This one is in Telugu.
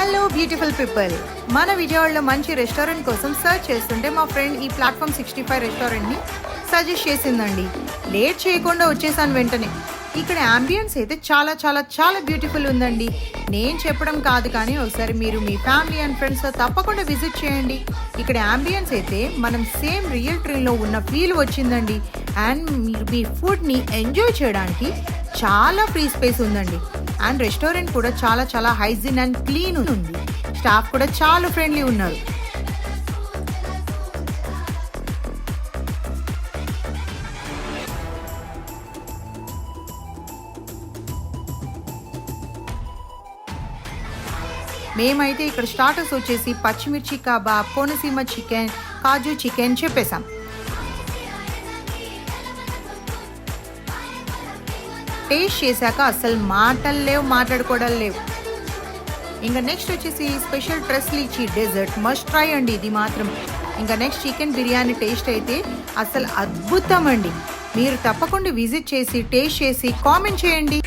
హలో బ్యూటిఫుల్ పీపుల్, మన విజయవాడలో మంచి రెస్టారెంట్ కోసం సర్చ్ చేస్తుంటే మా ఫ్రెండ్ ఈ ప్లాట్ఫామ్ 65 రెస్టారెంట్ని సజెస్ట్ చేసిందండి. లేట్ చేయకుండా వచ్చేసాను వెంటనే. ఇక్కడ యాంబియన్స్ అయితే చాలా చాలా చాలా బ్యూటిఫుల్ ఉందండి. నేను చెప్పడం కాదు, కానీ ఒకసారి మీరు మీ ఫ్యామిలీ అండ్ ఫ్రెండ్స్తో తప్పకుండా విజిట్ చేయండి. ఇక్కడ యాంబియన్స్ అయితే మనం సేమ్ రియల్ ట్రైన్లో ఉన్న ఫీల్ వచ్చిందండి. అండ్ మీరు మీ ఫుడ్ని ఎంజాయ్ చేయడానికి చాలా ఫ్రీ స్పేస్ ఉందండి. అండ్ రెస్టారెంట్ కూడా చాలా చాలా హైజీన్ అండ్ క్లీన్ ఉంది. స్టాఫ్ కూడా చాలా ఫ్రెండ్లీ ఉన్నారు. మేమైతే ఇక్కడ స్టార్టర్స్ వచ్చేసి పచ్చిమిర్చి కబాబ్, కోనసీమ చికెన్, కాజు చికెన్ చెప్పేసాం. టేస్ట్ చేశాక అసలు మాటలు లేవు, మాట్లాడుకోవడం లేవు. ఇంకా నెక్స్ట్ వచ్చేసి special tres leches dessert must try అండి ఇది మాత్రం. ఇంకా నెక్స్ట్ చికెన్ బిర్యానీ టేస్ట్ అయితే అసలు అద్భుతం అండి. మీరు తప్పకుండా విజిట్ చేసి టేస్ట్ చేసి కామెంట్ చేయండి.